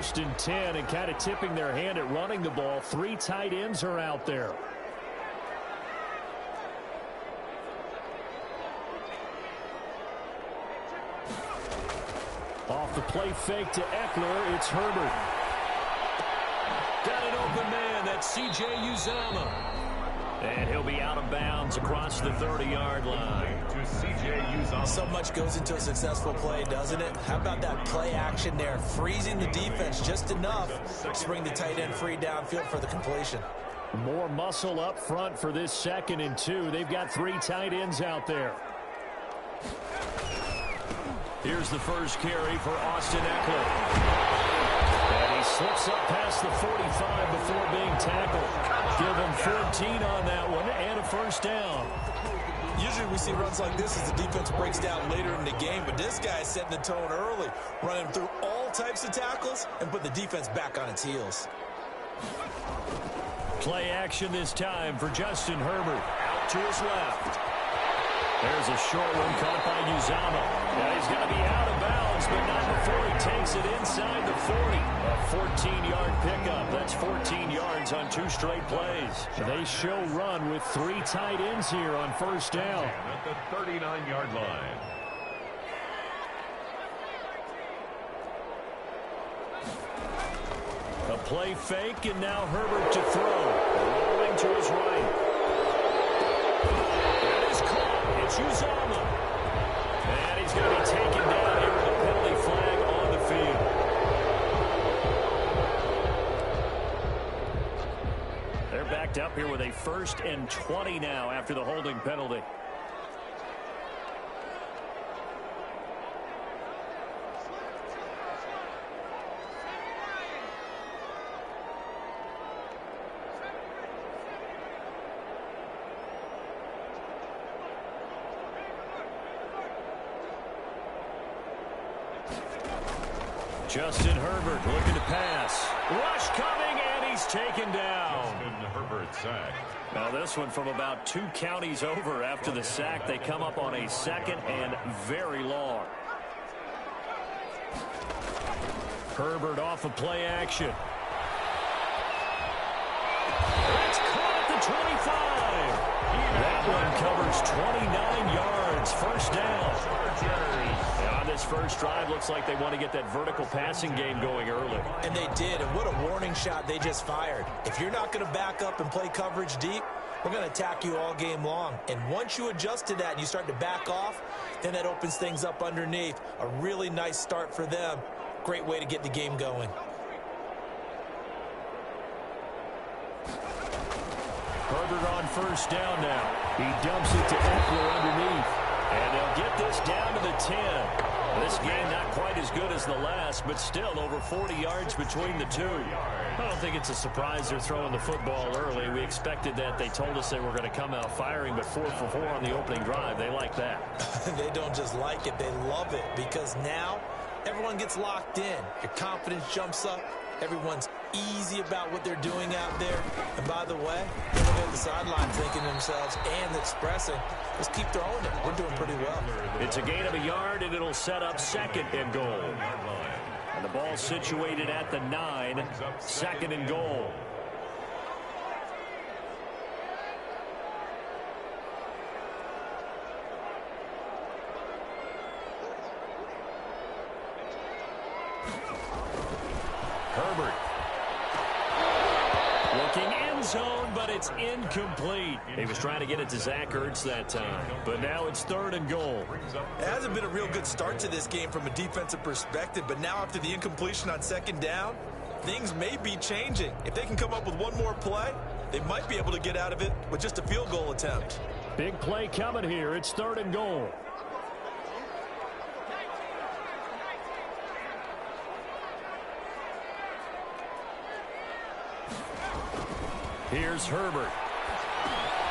1st and 10 and kind of tipping their hand at running the ball. 3 tight ends are out there. Off the play fake to Eckler, it's Herbert. Got an open man, that's C.J. Uzomah. And he'll be out of bounds across the 30-yard line. So much goes into a successful play, doesn't it? How about that play action there? Freezing the defense just enough to bring the tight end free downfield for the completion. More muscle up front for this 2nd and 2. They've got 3 tight ends out there. Here's the first carry for Austin Eckler. And he slips up past the 45 before being tackled. Give him 14 on that one and a first down. Usually we see runs like this as the defense breaks down later in the game, but this guy is setting the tone early, running through all types of tackles and put the defense back on its heels. Play action this time for Justin Herbert. Out to his left. There's a short one caught by Uzomah. Now he's going to be out of bounds, but not before he takes it inside the 40. A 14-yard pickup. That's 14 yards on 2 straight plays. They show run with 3 tight ends here on first down. At the 39-yard line. A play fake, and now Herbert to throw. Rolling to his right. It's Uzomah. And he's going to be taken down here with a penalty flag on the field. They're backed up here with a 1st and 20 now after the holding penalty. Justin Herbert looking to pass. Rush coming, and he's taken down. Justin Herbert sack. Now this one from about 2 counties over after the sack. They come up on a 2nd and very long. Herbert off of play action. It's caught at the 25. That one covers 29 yards. First down. And on this first drive, looks like they want to get that vertical passing game going early. And they did, and what a warning shot they just fired. If you're not going to back up and play coverage deep, we're going to attack you all game long. And once you adjust to that and you start to back off, then that opens things up underneath. A really nice start for them. Great way to get the game going. Herbert on first down now. He dumps it to Eckler underneath. And they'll get this down to the 10. This game not quite as good as the last, but still over 40 yards between the two. I don't think it's a surprise they're throwing the football early. We expected that. They told us they were going to come out firing, but 4 for 4 on the opening drive. They like that. They don't just like it, they love it, because now everyone gets locked in. Your confidence jumps up. Everyone's easy about what they're doing out there. And by the way, they're looking at the sideline thinking to themselves and expressing, let's keep throwing it. We're doing pretty well. It's a gain of a yard, and it'll set up 2nd and goal. And the ball situated at the 9, 2nd and goal. Herbert. Looking end zone, but it's incomplete. He was trying to get it to Zach Ertz that time. But now it's 3rd and goal. It hasn't been a real good start to this game from a defensive perspective, but now after the incompletion on 2nd down, things may be changing. If they can come up with one more play, they might be able to get out of it with just a field goal attempt. Big play coming here. It's 3rd and goal. Here's Herbert.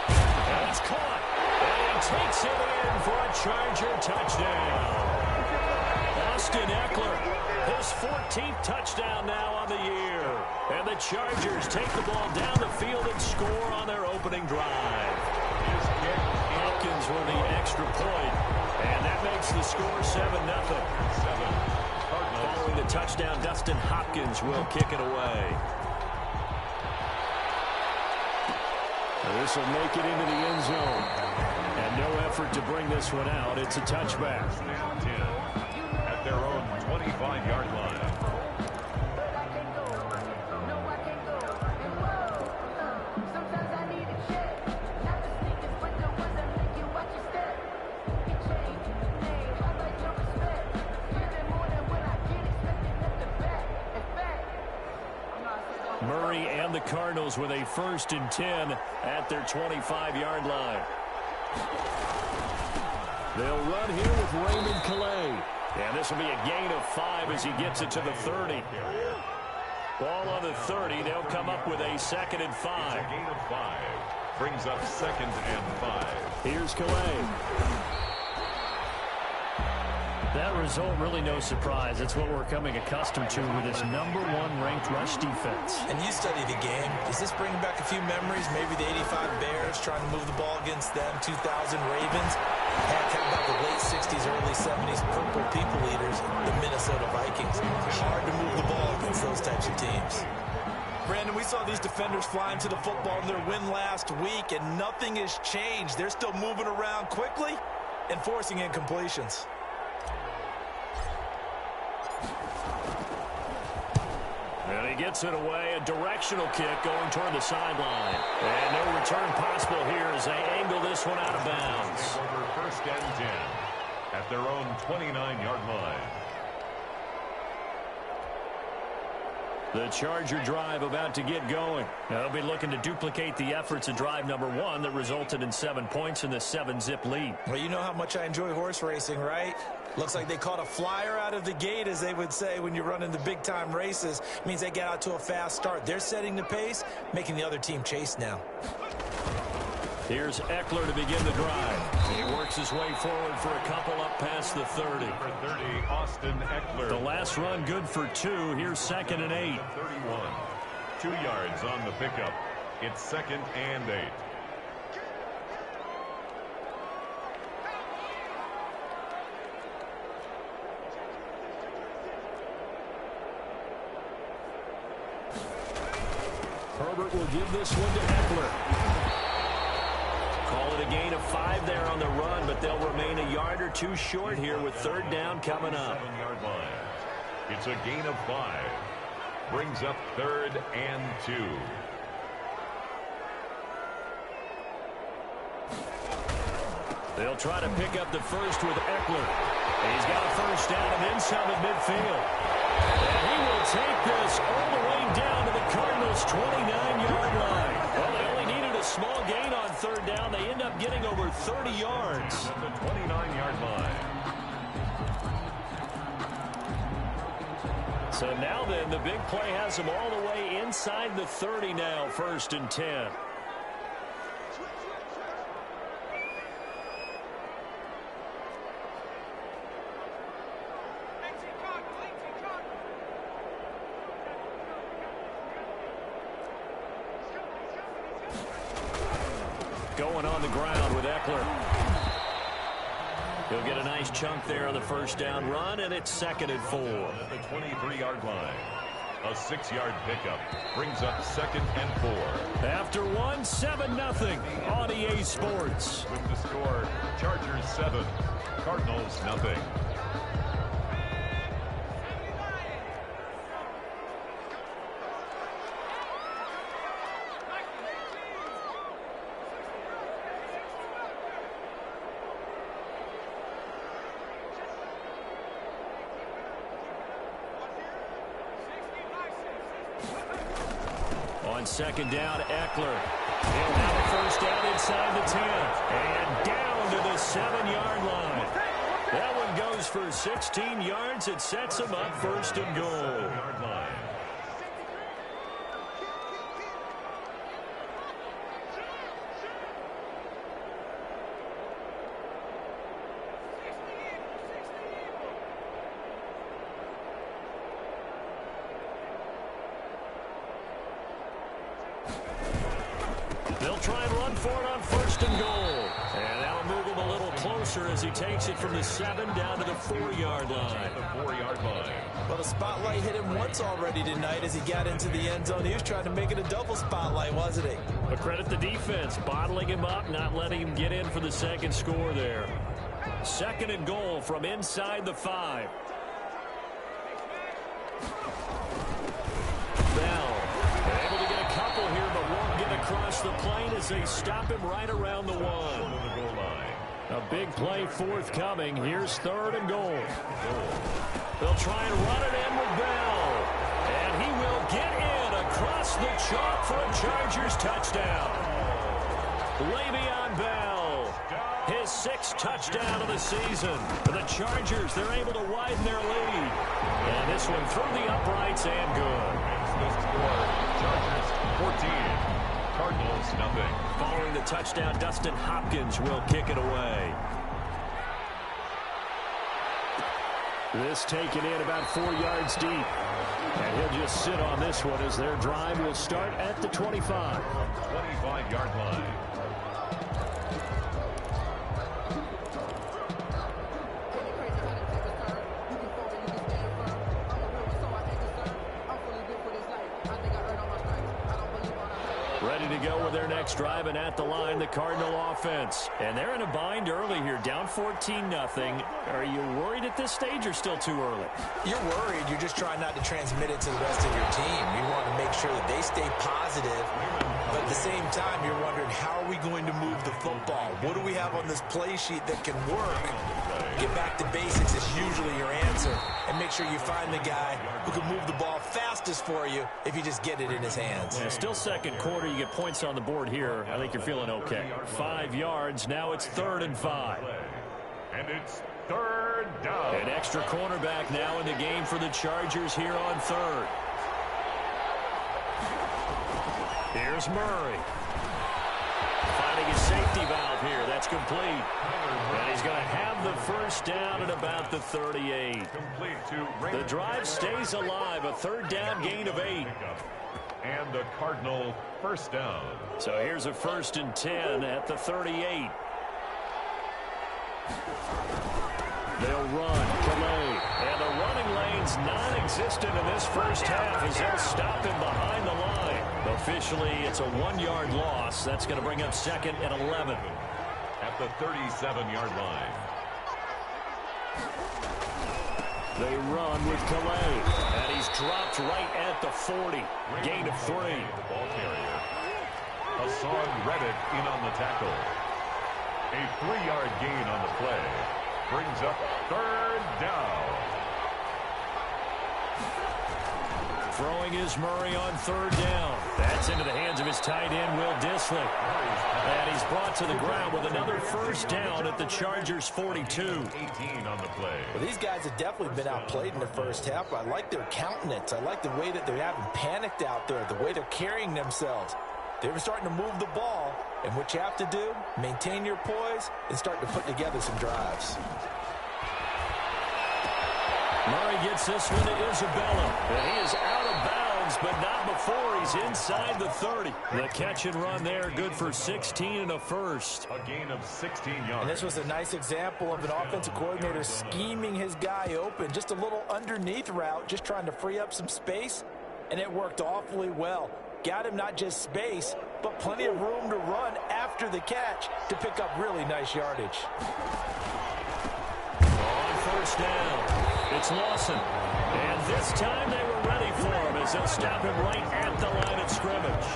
And it's caught. And he takes it in for a Charger touchdown. Austin Eckler, his 14th touchdown now on the year. And the Chargers take the ball down the field and score on their opening drive. Hopkins with the extra point. And that makes the score 7-0. Following the touchdown, Dustin Hopkins will kick it away. This will make it into the end zone. And no effort to bring this one out. It's a touchback. At their own 25-yard line. Murray and the Cardinals with a 1st and 10 at their 25-yard line. They'll run here with Raymond Calais. And this will be a gain of 5 as he gets it to the 30. Ball on the 30. They'll come up with a 2nd and 5. It's a gain of 5. Brings up 2nd and 5. Here's Calais. That result, really no surprise. It's what we're coming accustomed to with this #1 ranked rush defense. And you study the game. Does this bring back a few memories? Maybe the 85 Bears trying to move the ball against them, 2000 Ravens. Heck, how about the late 60s, early 70s Purple People Eaters, the Minnesota Vikings. Hard to move the ball against those types of teams. Brandon, we saw these defenders flying to the football in their win last week, and nothing has changed. They're still moving around quickly and forcing incompletions. And he gets it away, a directional kick going toward the sideline. And no return possible here as they angle this one out of bounds. Over 1st and 10 at their own 29-yard line. The Charger drive about to get going. Now they'll be looking to duplicate the efforts of drive #1 that resulted in 7 points in the 7-zip lead. Well, you know how much I enjoy horse racing, right? Looks like they caught a flyer out of the gate, as they would say when you're running the big-time races. It means they get out to a fast start. They're setting the pace, making the other team chase now. Here's Eckler to begin the drive. He works his way forward for a couple up past the 30. Number 30, Austin Eckler. The last run good for 2. Here's 2nd and 8. 31. 2 yards on the pickup. It's 2nd and 8. Herbert will give this one to Eckler. Call it a gain of 5 there on the run, but they'll remain a yard or 2 short here with 3rd down coming up. 7-yard line. It's a gain of 5. Brings up 3rd and 2. They'll try to pick up the first with Eckler. He's got a 1st down and then some at midfield. And he will take this all the way down to the Cardinals' 29-yard line. Well, they only needed a small gain on 3rd down. They end up getting over 30 yards. At the 29-yard line. So now then, the big play has them all the way inside the 30 now, 1st and 10. Going on the ground with Eckler. He'll get a nice chunk there on the 1st down run, and it's 2nd and 4. At the 23-yard line. A 6-yard pickup. Brings up 2nd and 4. After 1, 7-0 on EA Sports. With the score, Chargers 7, Cardinals nothing. On 2nd down, Eckler. He'll have a 1st down inside the 10. And down to the 7-yard line. That one goes for 16 yards. It sets him up 1st and goal. 7-yard line. They'll try and run for it on 1st and goal. And that'll move them a little closer. closer as he takes it from the 7 down to the 4-yard line. The 4-yard line. Well, the spotlight hit him once already tonight as he got into the end zone. He was trying to make it a double spotlight, wasn't he? But credit the defense, bottling him up, not letting him get in for the second score there. 2nd and goal from inside the 5. Bell able to get a couple here, but won't get across the plane as they stop him right around the 1. A big play forthcoming. Here's 3rd and goal. They'll try and run it in with Bell. And he will get in across the chalk for a Chargers touchdown. Le'Veon Bell, his 6th touchdown of the season. For the Chargers, they're able to widen their lead. And this one through the uprights and good. The score, Chargers 14, Cardinals nothing. Following the touchdown, Dustin Hopkins will kick it away. This taken in about 4 yards deep. And he'll just sit on this one as their drive will start at the 25. 25-yard line. Ready to go with their next drive, and at the line, the Cardinal offense. And they're in a bind early here, down 14-0. Are you worried at this stage or still too early? You're worried. You're just trying not to transmit it to the rest of your team. You want to make sure that they stay positive. But at the same time, you're wondering, how are we going to move the football? What do we have on this play sheet that can work? Get back to basics is usually your answer. And make sure you find the guy who can move the ball fastest for you if you just get it in his hands. Yeah, still second quarter. You get points on the board here. I think you're feeling okay. 5 yards. Now it's 3rd and 5. And it's 3rd down. An extra cornerback now in the game for the Chargers here on 3rd. Here's Murray. Finding his safety valve here. That's complete. And he's going to have the first down at about the 38. The drive stays alive. A 3rd down gain of 8. And the Cardinal first down. So here's a 1st and 10 at the 38. They'll run. Calais. And the running lane's non-existent in this first half as they'll stop him behind the line. Officially, it's a 1-yard loss. That's going to bring up 2nd and 11. At the 37-yard line. They run with Calais. And he's dropped right at the 40. Gain of 3. The ball carrier. Hassan Reddick in on the tackle. A 3-yard gain on the play. Brings up 3rd down. Throwing is Murray on 3rd down. That's into the hands of his tight end, Will Dissly. And he's brought to the ground with another first down at the Chargers' 42. 18 on the play. Well, these guys have definitely been outplayed in the first half. I like their countenance. I like the way that they haven't panicked out there, the way they're carrying themselves. They're starting to move the ball, and what you have to do, maintain your poise and start to put together some drives. Murray gets this one to Isabella. And he is out of bounds, but not before he's inside the 30. The catch and run there, good for 16 and a first. A gain of 16 yards. And this was a nice example of an offensive coordinator scheming his guy open. Just a little underneath route, just trying to free up some space, and it worked awfully well. Got him not just space, but plenty of room to run after the catch to pick up really nice yardage. On 1st down. It's Lawson. And this time they were ready for him as they'll stop him right at the line of scrimmage.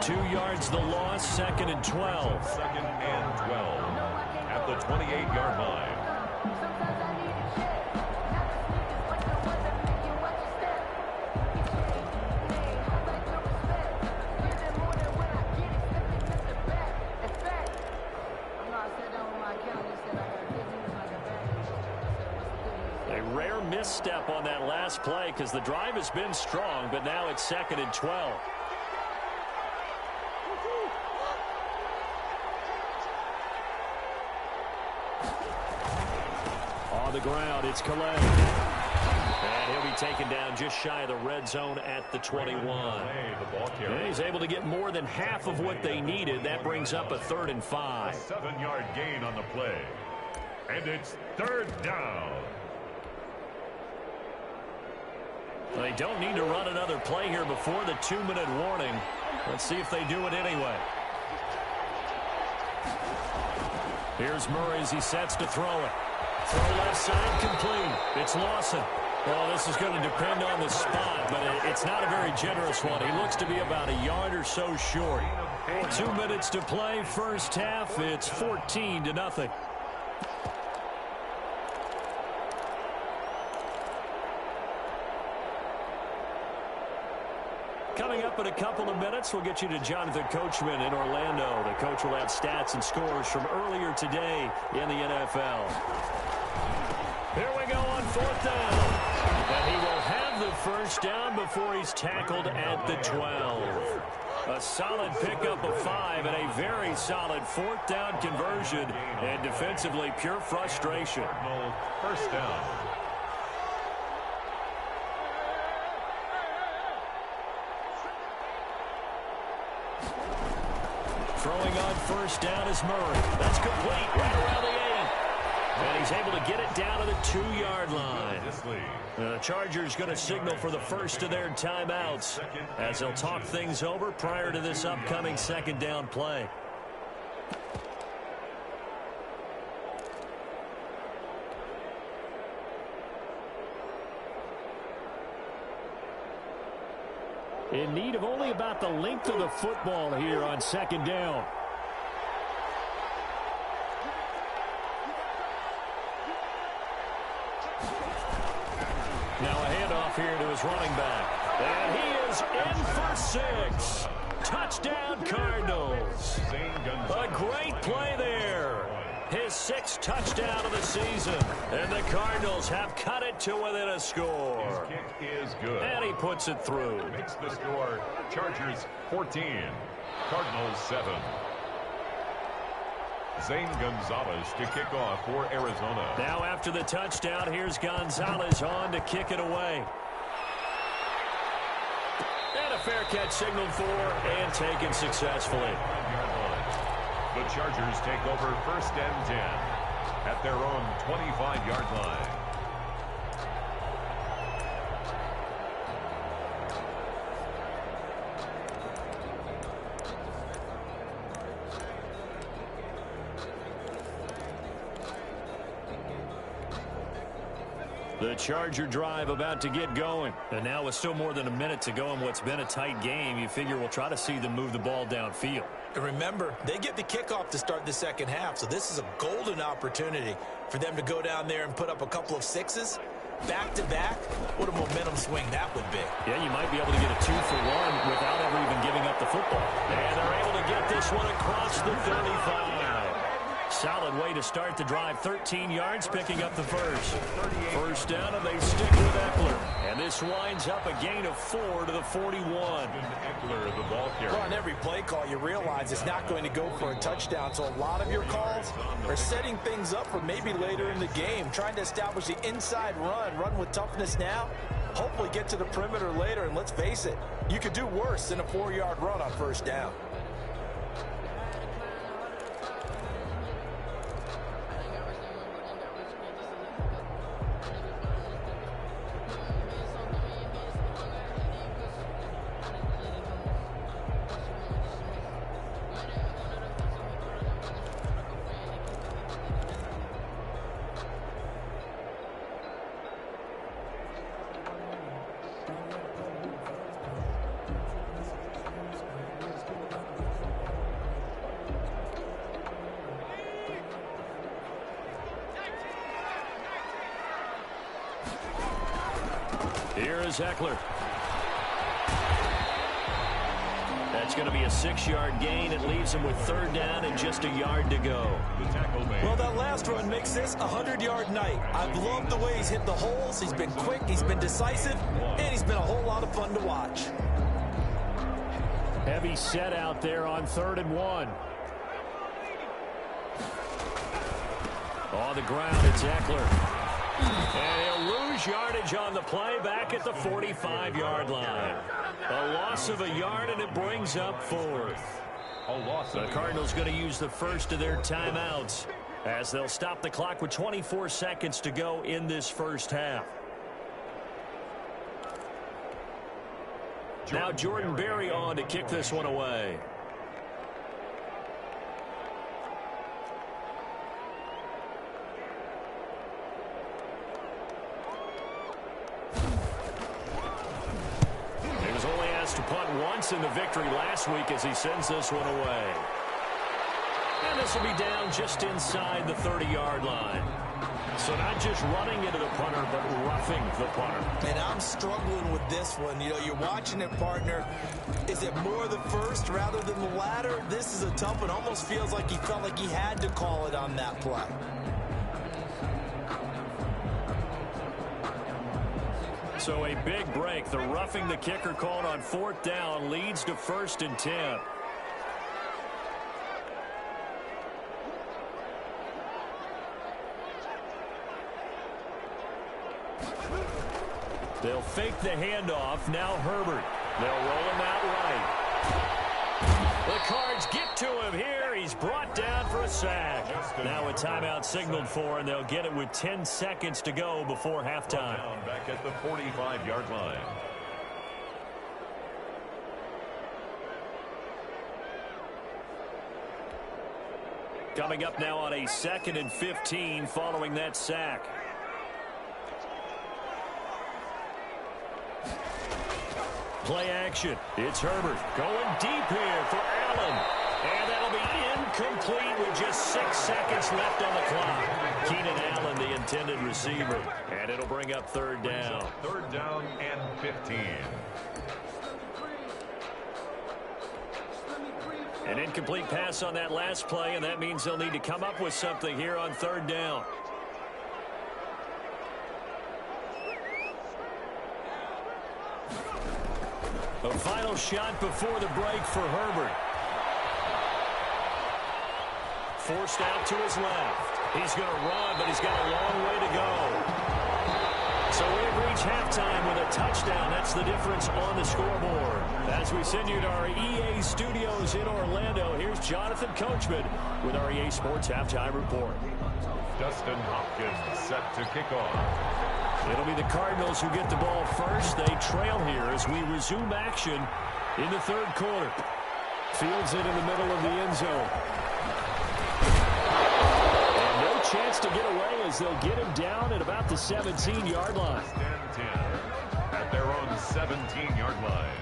2 yards the loss, 2nd and 12. 2nd and 12 at the 28-yard line. Misstep on that last play because the drive has been strong, but now it's 2nd and 12. On the ground, it's Calais. And he'll be taken down just shy of the red zone at the 21. And he's able to get more than half of what they needed. That brings up a 3rd and 5. A 7-yard gain on the play. And it's third down. They don't need to run another play here before the 2-minute warning. Let's see if they do it anyway. Here's Murray as he sets to throw it. Throw left side complete. It's Lawson. Well, this is going to depend on the spot, but it's not a very generous one. He looks to be about a yard or so short. 2 minutes to play, first half. It's 14-0. Coming up in a couple of minutes, we'll get you to Jonathan Coachman in Orlando. The coach will have stats and scores from earlier today in the NFL. Here we go on fourth down. And he will have the first down before he's tackled at the 12. A solid pickup of 5 and a very solid fourth down conversion. And defensively, pure frustration. First down. Throwing on first down is Murray. That's complete right around the 8. And he's able to get it down to the 2-yard line. The Chargers going to signal for the first of their timeouts as they'll talk things over prior to this upcoming second down play. In need of only about the length of the football here on second down. Now a handoff here to his running back. And he is in for 6. Touchdown, Cardinals. A great play there. His 6th touchdown of the season. And the Cardinals have cut it to within a score. His kick is good. And he puts it through. Makes the score Chargers 14, Cardinals 7. Zane Gonzalez to kick off for Arizona. Now after the touchdown, here's Gonzalez on to kick it away. And a fair catch signaled for and taken successfully. The Chargers take over first and 10 at their own 25-yard line. The Charger drive about to get going. And now with still more than a minute to go in what's been a tight game, you figure we'll try to see them move the ball downfield. And remember, they get the kickoff to start the second half, so this is a golden opportunity for them to go down there and put up a couple of 6s back-to-back. What a momentum swing that would be. Yeah, you might be able to get a 2-for-1 without ever even giving up the football. And they're able to get this one across the 35. Solid way to start the drive. 13 yards, picking up the first. First down, and they stick with Eckler. And this winds up a gain of 4 to the 41. Eckler, the ball carrier. Well, on every play call, you realize it's not going to go for a touchdown. So a lot of your calls are setting things up for maybe later in the game, trying to establish the inside run with toughness now. Hopefully get to the perimeter later, and let's face it, you could do worse than a 4-yard run on first down. Here is Eckler. That's going to be a 6-yard gain. It leaves him with third down and just a yard to go. The tackle made. Well, that last run makes this a 100-yard night. I've loved the way he's hit the holes. He's been quick, he's been decisive, and he's been a whole lot of fun to watch. Heavy set out there on 3rd and 1. On the ground, it's Eckler. And he'll lose yardage on the play back at the 45-yard line. A loss of a yard, and it brings up 4th. A loss. The Cardinals going to use the first of their timeouts as they'll stop the clock with 24 seconds to go in this first half. Now Jordan Berry on to kick this one away. He was only asked to punt once in the victory last week as he sends this one away. And this will be down just inside the 30-yard line. So not just running into the punter, but roughing the punter. And I'm struggling with this one. You know, you're watching it, partner. Is it more the first rather than the latter? This is a tough one. Almost feels like he felt like he had to call it on that play. So a big break. The roughing the kicker called on 4th down leads to 1st and 10. They'll fake the handoff. Now Herbert. They'll roll him out right. The Cards get to him here. He's brought down for a sack. Now a timeout signaled for, and they'll get it with 10 seconds to go before halftime. Back at the 45-yard line. Coming up now on a 2nd and 15 following that sack. Play action. It's Herbert going deep here for Allen. And that'll be incomplete with just 6 seconds left on the clock. Keenan Allen, the intended receiver. And it'll bring up 3rd down. 3rd down and 15. An incomplete pass on that last play, and that means they'll need to come up with something here on 3rd down. A final shot before the break for Herbert. Forced out to his left. He's going to run, but he's got a long way to go. So we've reached halftime with a touchdown. That's the difference on the scoreboard. As we send you to our EA studios in Orlando, here's Jonathan Coachman with our EA Sports Halftime Report. Dustin Hopkins set to kick off. It'll be the Cardinals who get the ball first. They trail here as we resume action in the 3rd quarter. Fields it in the middle of the end zone. And no chance to get away as they'll get him down at about the 17-yard line. 10 at their own 17-yard line.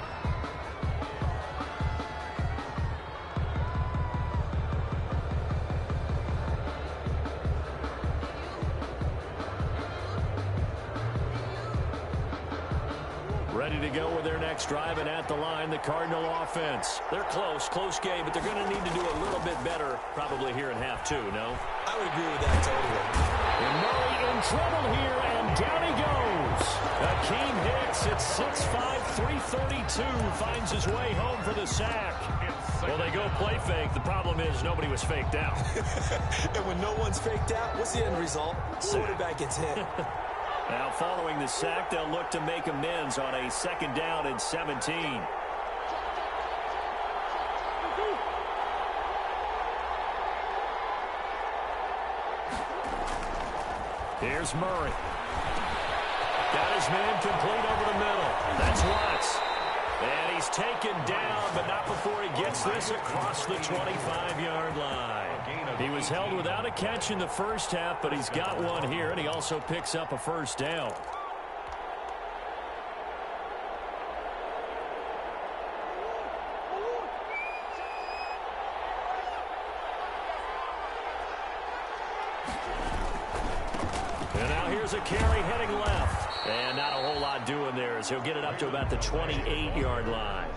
Ready to go with their next drive, and at the line, the Cardinal offense. They're close game, but they're going to need to do a little bit better probably here in half 2, no? I would agree with that totally. And Murray in trouble here, and down he goes. Akeem Hicks at 6'5", 332, finds his way home for the sack. Well, they go play fake. The problem is nobody was faked out. And when no one's faked out, what's the end result? Quarterback gets hit. Now, following the sack, they'll look to make amends on a 2nd down and 17. Here's Murray. Got his man complete over the middle. That's Watts. And he's taken down, but not before he gets this across the 25-yard line. He was held without a catch in the first half, but he's got one here, and he also picks up a 1st down. And now here's a carry heading left. And not a whole lot doing there as he'll get it up to about the 28-yard line.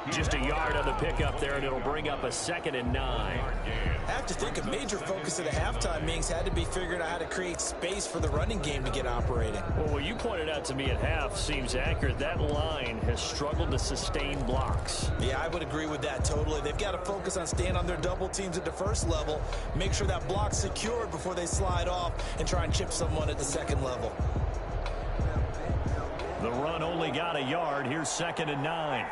Just a yard on the pickup there, and it'll bring up a 2nd and 9. I have to think a major focus of the halftime meetings had to be figuring out how to create space for the running game to get operating. Well, what you pointed out to me at half seems accurate. That line has struggled to sustain blocks. Yeah, I would agree with that totally. They've got to focus on staying on their double teams at the first level, make sure that block's secured before they slide off and try and chip someone at the 2nd level. The run only got a yard. Here's 2nd and 9.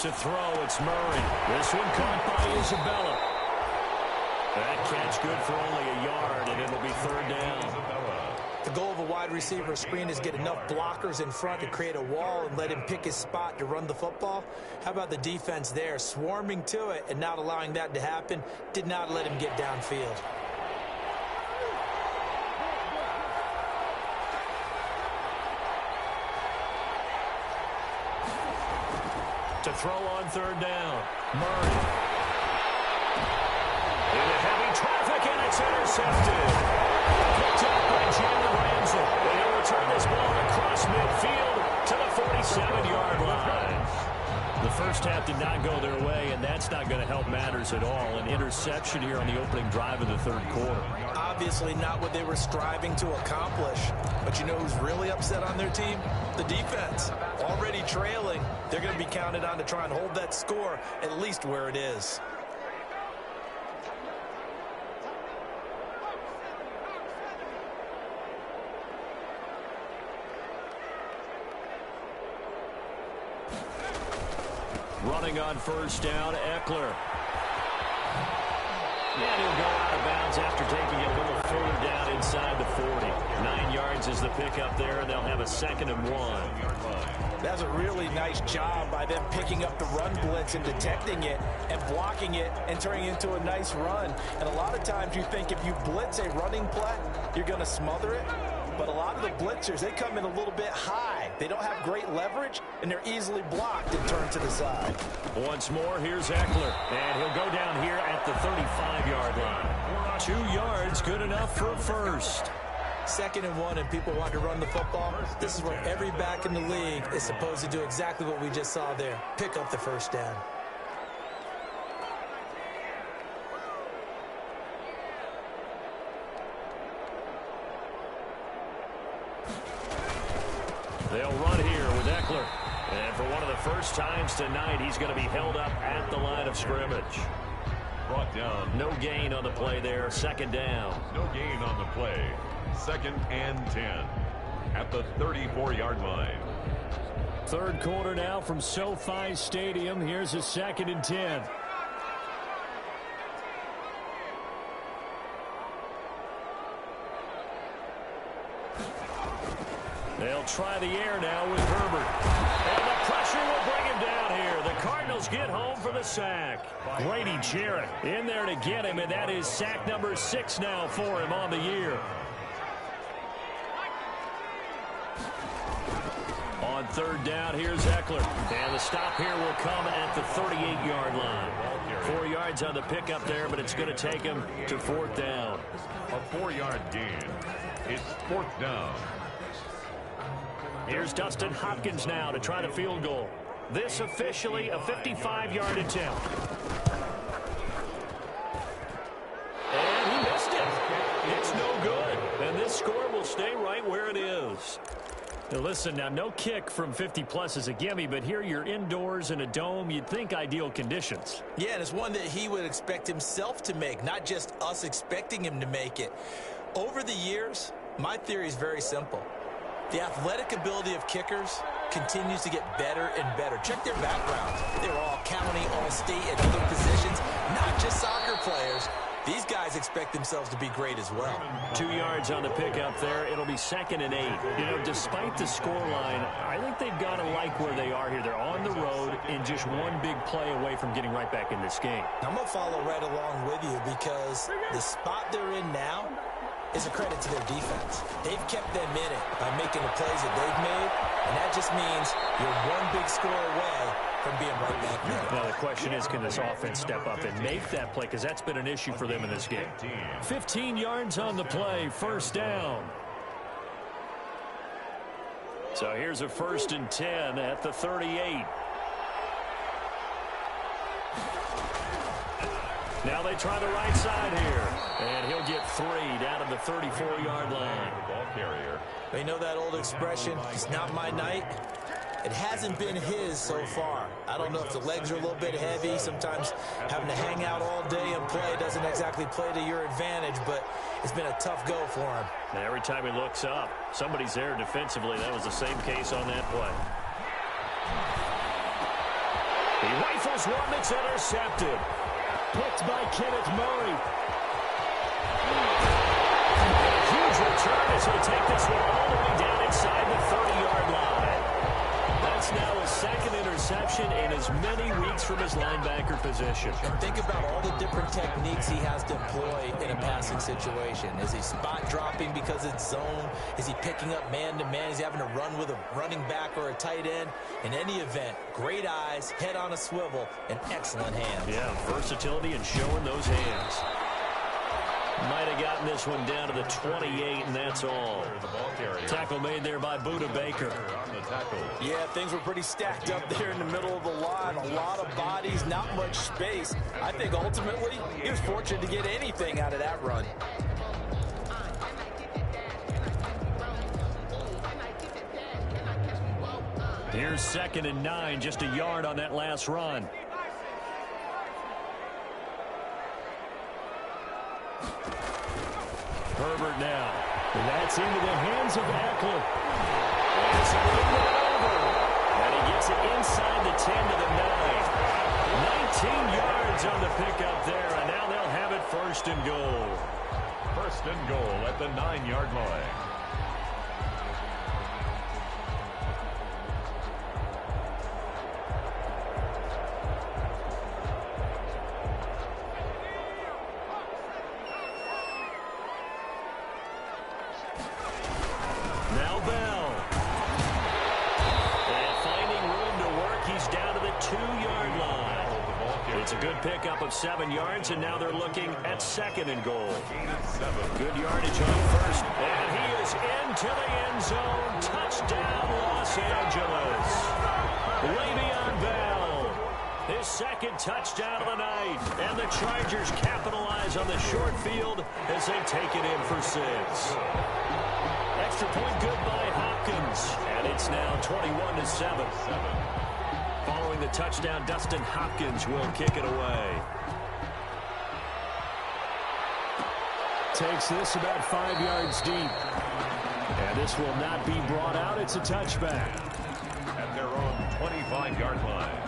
To throw, it's Murray. This one caught by Isabella. That catch good for only a yard, and it'll be third down. The goal of a wide receiver screen is get enough blockers in front to create a wall and let him pick his spot to run the football. How about the defense there, swarming to it and not allowing that to happen? Did not let him get downfield. To throw on third down, Murray. Into heavy traffic, and it's intercepted. Picked up by Jalen Ramsey. And he'll return this ball across midfield to the 47-yard line. The first half did not go their way, and that's not going to help matters at all. An interception here on the opening drive of the third quarter. Obviously not what they were striving to accomplish. But you know who's really upset on their team? The defense. Already trailing, they're going to be counted on to try and hold that score at least where it is. Running on first down, Eckler. And he'll go out of bounds after taking it a little further down inside the 40. 9 yards is the pickup there, and they'll have a 2nd and 1. That's a really nice job by them picking up the run blitz and detecting it and blocking it and turning it into a nice run. And a lot of times you think if you blitz a running play, you're going to smother it. But a lot of the blitzers, they come in a little bit high. They don't have great leverage, and they're easily blocked and turned to the side. Once more, here's Eckler. And he'll go down here at the 35-yard line. 2 yards, good enough for a first. 2nd and 1, and people want to run the football. This is where every back in the league is supposed to do exactly what we just saw there. Pick up the first down. They'll run here with Eckler. And for one of the first times tonight, he's going to be held up at the line of scrimmage. Brought down. No gain on the play there. 2nd down. No gain on the play. 2nd and 10 at the 34-yard line. Third quarter now from SoFi Stadium. Here's a 2nd and 10. They'll try the air now with Herbert. And the pressure will bring him down here. The Cardinals get home for the sack. Grady Jarrett in there to get him, and that is sack number 6 now for him on the year. On third down, here's Eckler. And the stop here will come at the 38-yard line. 4 yards on the pickup there, but it's going to take him to 4th down. A 4-yard gain. It's 4th down. Here's Dustin Hopkins now to try the field goal. This officially a 55-yard attempt. And he missed it. It's no good. And this score will stay right where it is. Now listen, now no kick from 50-plus is a gimme, but here you're indoors in a dome. You'd think ideal conditions. Yeah, and it's one that he would expect himself to make, not just us expecting him to make it. Over the years, my theory is very simple. The athletic ability of kickers continues to get better and better. Check their backgrounds. They're all county, all state, and other positions, not just soccer players. These guys expect themselves to be great as well. 2 yards on the pickup there. It'll be 2nd and 8. You know, despite the scoreline, I think they've got to like where they are here. They're on the road and just one big play away from getting right back in this game. I'm going to follow right along with you because the spot they're in now is a credit to their defense. They've kept them in it by making the plays that they've made, and that just means you're one big score away from being right back there. Now the question is, can this offense step up and make that play? Because that's been an issue for them in this game. 15 yards on the play, 1st down. So here's a 1st and 10 at the 38. Now they try the right side here. And he'll get 3 down to the 34-yard line. Ball carrier. They know that old expression, it's not my night. It hasn't been his so far. I don't know if the legs are a little bit heavy. Sometimes having to hang out all day and play doesn't exactly play to your advantage, but it's been a tough go for him. And every time he looks up, somebody's there defensively. That was the same case on that play. He rifles one that's intercepted. Picked by Kenneth Murray. Huge return as he'll take this one all the way down inside the 30-yard line. That's now his second interception in as many weeks from his linebacker position. And think about all the different techniques he has to employ in a passing situation. Is he spot dropping because it's zone? Is he picking up man-to-man? Is he having to run with a running back or a tight end? In any event, great eyes, head on a swivel, and excellent hands. Yeah, versatility and showing those hands. Might have gotten this one down to the 28, and that's all. Tackle made there by Buda Baker. Yeah, things were pretty stacked up there in the middle of the line. A lot of bodies, not much space. I think ultimately he was fortunate to get anything out of that run. Here's 2nd and 9, just a yard on that last run. Herbert now. And that's into the hands of Eckler. It's a over. And he gets it inside the 10 to the 9. 19 yards on the pickup there, and now they'll have it 1st and goal. 1st and goal at the 9-yard line. Pickup of 7 yards, and now they're looking at 2nd and goal. Good yardage on 1st, and he is into the end zone. Touchdown, Los Angeles. Le'Veon Bell, his 2nd touchdown of the night, and the Chargers capitalize on the short field as they take it in for 6. Extra point good by Hopkins, and it's now 21-7. Following the touchdown, Dustin Hopkins will kick it away. Takes this about 5 yards deep. And this will not be brought out. It's a touchback. At their own 25-yard line.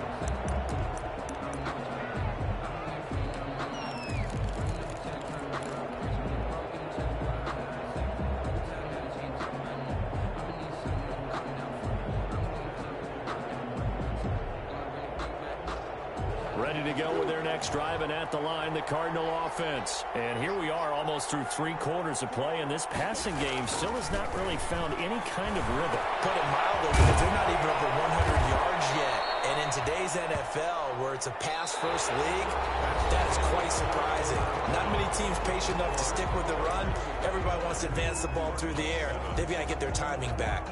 Ready to go with their next drive, and at the line, the Cardinal offense. And here we are almost through 3 quarters of play, and this passing game still has not really found any kind of rhythm. Put it mildly, because they're not even over 100 yards yet. And in today's NFL, where it's a pass-first league, that is quite surprising. Not many teams patient enough to stick with the run. Everybody wants to advance the ball through the air. They've got to get their timing back.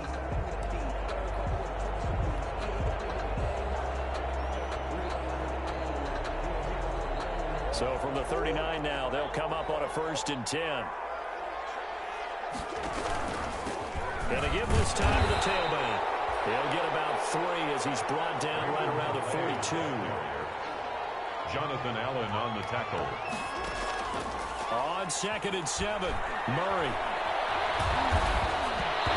So from the 39 now, they'll come up on a 1st and 10. Gonna give this time to the tailback. He'll get about 3 as he's brought down right around the 42. Jonathan Allen on the tackle. On 2nd and 7, Murray.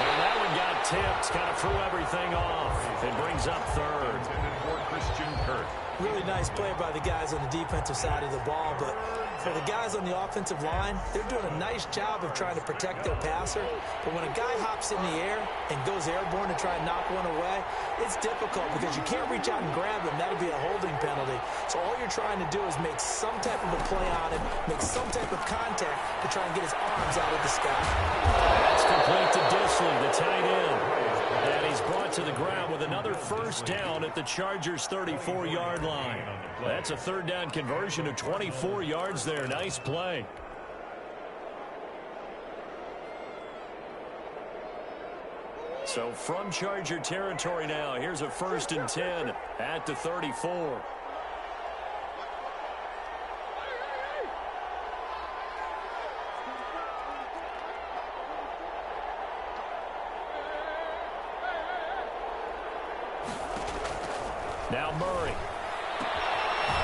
And that one got tipped, kind of threw everything off. It brings up 3rd. For Christian Kirk. Really nice play by the guys on the defensive side of the ball, but for the guys on the offensive line, they're doing a nice job of trying to protect their passer. But when a guy hops in the air and goes airborne to try and knock one away, it's difficult because you can't reach out and grab him. That'll be a holding penalty. So all you're trying to do is make some type of a play on him, make some type of contact to try and get his arms out of the sky. That's complete to Disley, the tight end. And he's brought to the ground with another 1st down at the Chargers' 34-yard line. That's a 3rd down conversion of 24 yards there. Nice play. So from Charger territory now, here's a 1st and 10 at the 34. Now Murray.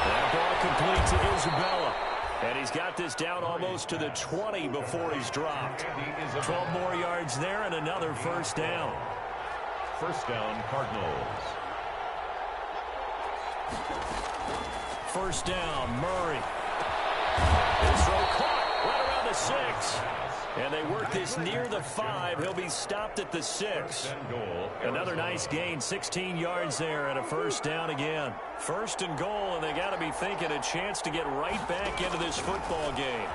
That ball complete to Isabella. And he's got this down almost to the 20 before he's dropped. 12 more yards there and another 1st down. 1st down, Cardinals. First down, Murray. His throw caught right around the 6. And they work this near the 5. He'll be stopped at the 6. Another nice gain, 16 yards there and a first down again. First and goal, and they got to be thinking a chance to get right back into this football game.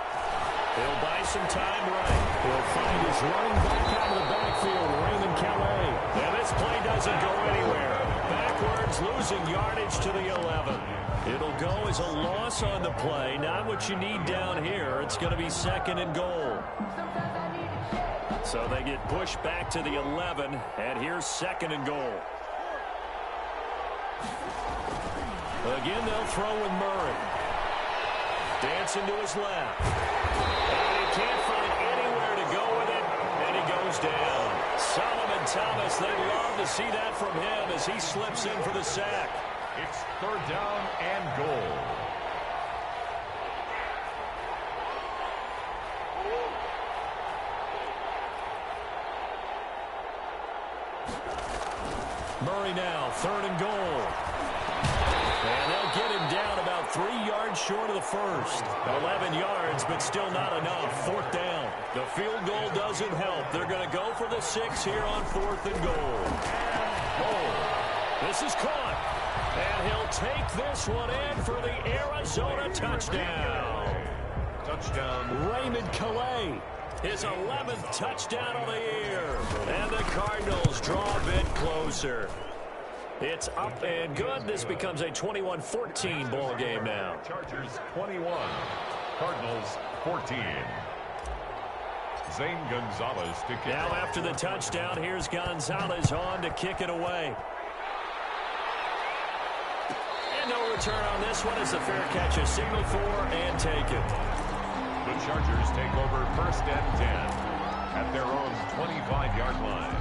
He'll buy some time right. He'll find his running back out of the backfield, Raymond Calais. And this play doesn't go anywhere. Backwards, losing yardage to the 11. It'll go as a loss on the play. Not what you need down here. It's going to be second and goal. So they get pushed back to the 11, and here's second and goal. Again, they'll throw with Murray. Dancing to his left. And he can't find anywhere to go with it, and he goes down. Solomon Thomas, they love to see that from him as he slips in for the sack. It's third down and goal. Murray now, third and goal. And they'll get him down about 3 yards short of the first. 11 yards, but still not enough. Fourth down. The field goal doesn't help. They're going to go for the 6 here on fourth and goal. This is caught. And he'll take this one in for the Arizona touchdown. Touchdown. Raymond Calais. His 11th touchdown of the year. And the Cardinals draw a bit closer. It's up and good. This becomes a 21-14 ball game now. Chargers 21. Cardinals 14. Zane Gonzalez to kick. Now after the touchdown, here's Gonzalez on to kick it away. And no return on this one as the fair catch is signaled for and taken. The Chargers take over first and 10 at their own 25-yard line.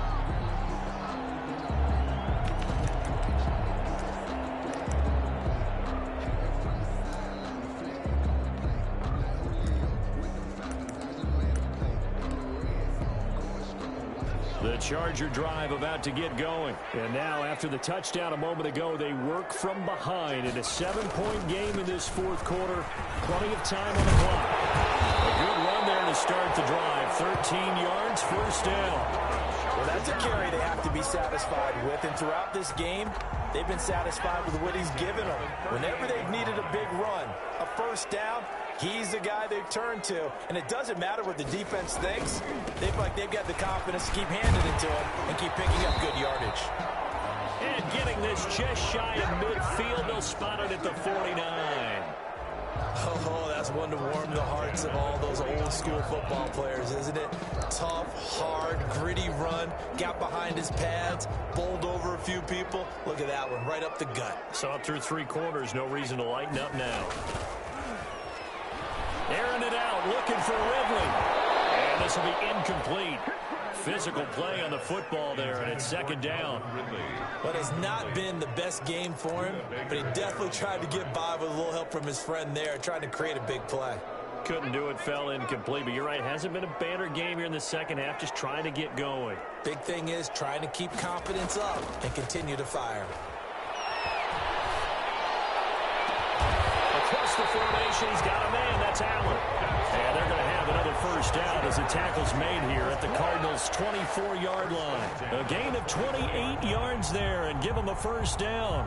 The Charger drive about to get going. And now after the touchdown a moment ago, they work from behind in a 7-point game in this fourth quarter. Plenty of time on the clock. A good run there to start the drive. 13 yards, first down. Well, that's a carry they have to be satisfied with. And throughout this game, they've been satisfied with what he's given them. Whenever they've needed a big run, a first down, he's the guy they've turned to. And it doesn't matter what the defense thinks. They feel like they've got the confidence to keep handing it to him and keep picking up good yardage. And getting this just shy of midfield, they'll spot it at the 49. Oh, that's one to warm the hearts of all those old school football players, isn't it? Tough, hard, gritty run, got behind his pads, bowled over a few people. Look at that one, right up the gut. Saw through 3 quarters, no reason to lighten up now. Airing it out, looking for Ridley. And this will be incomplete. Physical play on the football there, and it's second down. But it's not been the best game for him, but he definitely tried to get by with a little help from his friend there, trying to create a big play. Couldn't do it, fell incomplete, but you're right, hasn't been a banner game here in the second half, just trying to get going. Big thing is trying to keep confidence up and continue to fire. Across the formation, he's got a man, that's Allen. And they're going to have another first down as the tackle's made here at the Cardinals' 24-yard line. A gain of 28 yards there and give them a first down.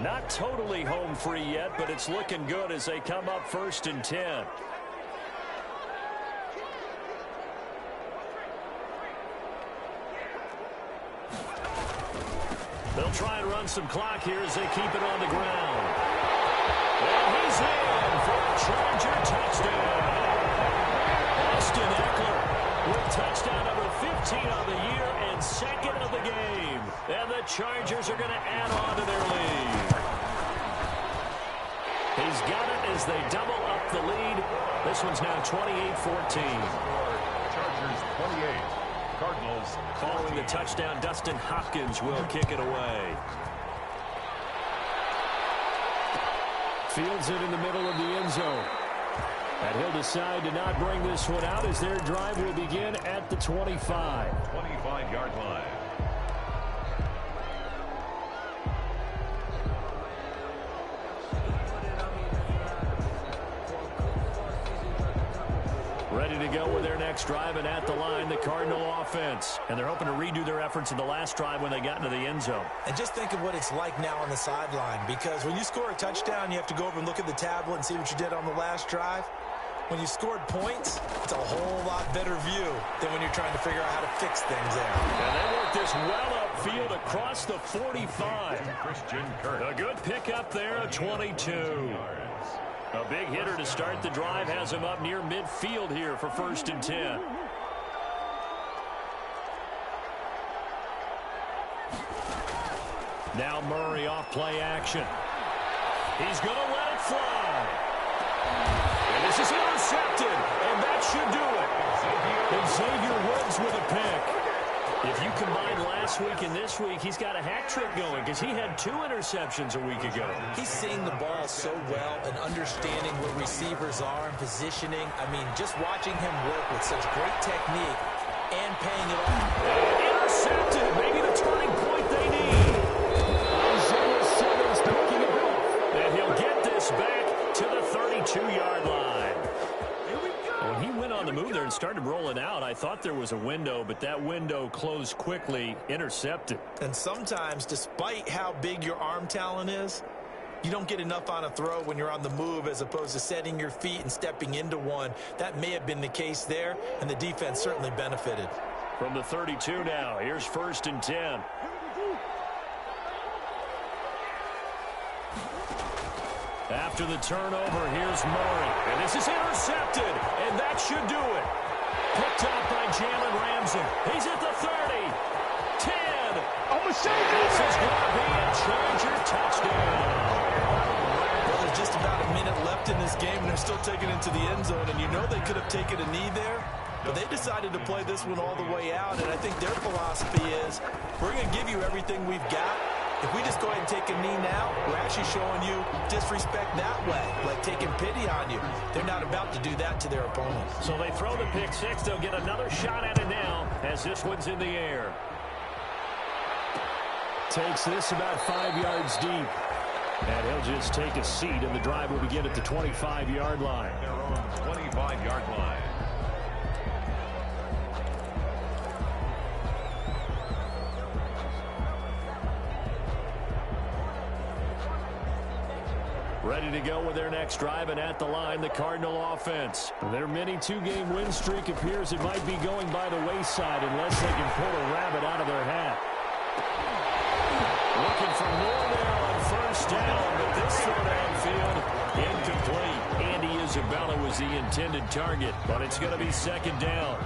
Not totally home free yet, but it's looking good as they come up first and 10. They'll try and run some clock here as they keep it on the ground. And he's in for a Charger touchdown. Austin Eckler with touchdown number 15 on the year and second of the game. And the Chargers are going to add on to their lead. He's got it as they double up the lead. This one's now 28-14. Chargers 28. Cardinals following the touchdown. Dustin Hopkins will kick it away. Fields it in the middle of the end zone. And he'll decide to not bring this one out as their drive will begin at the 25. 25-yard line. Ready to go with their next drive, and at the line, the Cardinal offense. And they're hoping to redo their efforts in the last drive when they got into the end zone. And just think of what it's like now on the sideline, because when you score a touchdown, you have to go over and look at the tablet and see what you did on the last drive. When you scored points, it's a whole lot better view than when you're trying to figure out how to fix things there. And they work this well upfield across the 45. Christian Kirk. A good pickup there of 22. A big hitter to start the drive has him up near midfield here for 1st and 10. Now Murray off play action. He's going to let it fly. And this is intercepted, and that should do it. And Xavier Woods with a pick. If you combine last week and this week, he's got a hat trick going because he had 2 interceptions a week ago. He's seeing the ball so well and understanding where receivers are and positioning. I mean, just watching him work with such great technique and paying it off. Intercepted, maybe the turning point they need. Isaiah Simmons picking it up. And he'll get this back to the 32-yard line. When he went on the move there and started rolling out, I thought there was a window, but that window closed quickly, intercepted. And sometimes, despite how big your arm talent is, you don't get enough on a throw when you're on the move as opposed to setting your feet and stepping into one. That may have been the case there, and the defense certainly benefited. From the 32 now, here's 1st and 10. After the turnover, here's Murray. And this is intercepted, and that should do it. Picked up by Jalen Ramsey. He's at the 30. 10. This is going to be a Charger touchdown. Well, there's just about a minute left in this game, and they're still taking it to the end zone. And you know they could have taken a knee there, but they decided to play this one all the way out. And I think their philosophy is, we're going to give you everything we've got. If we just go ahead and take a knee now, we're actually showing you disrespect that way, like taking pity on you. They're not about to do that to their opponent. So they throw the pick six. They'll get another shot at it now as this one's in the air. Takes this about 5 yards deep. And he'll just take a seat, and the drive will begin at the 25-yard line. Their own 25-yard line. Ready to go with their next drive, and at the line, the Cardinal offense. Their mini 2-game win streak appears it might be going by the wayside unless they can pull a rabbit out of their hat. Looking for more there on 1st down, but this throw downfield, incomplete. Andy Isabella was the intended target, but it's going to be 2nd down.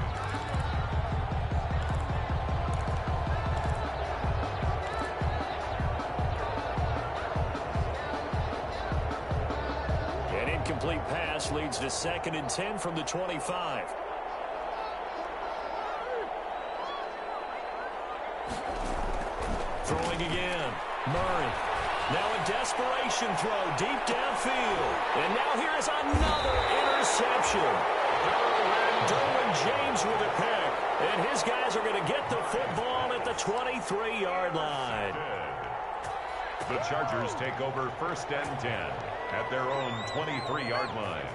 Incomplete pass leads to 2nd and 10 from the 25. Throwing again. Murray. Now a desperation throw deep downfield. And now here is another interception. Derwin James with a pick. And his guys are going to get the football at the 23-yard line. The Chargers take over 1st and 10 at their own 23-yard line.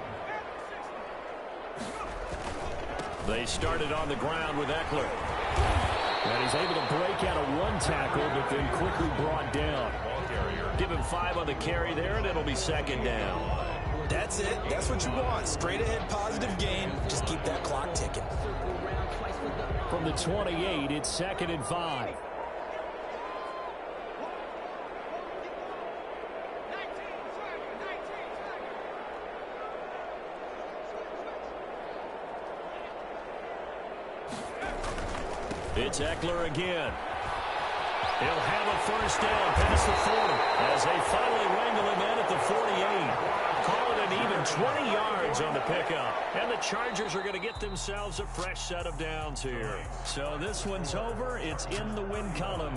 They started on the ground with Eckler. And he's able to break out of 1 tackle, but then quickly brought down. Give him 5 on the carry there, and it'll be 2nd down. That's it. That's what you want. Straight ahead positive gain. Just keep that clock ticking. From the 28, it's 2nd and 5. It's Eckler again. He'll have a first down past the 40 as they finally wrangle him in at the 48. Call it an even 20 yards on the pickup. And the Chargers are going to get themselves a fresh set of downs here. So this one's over. It's in the win column.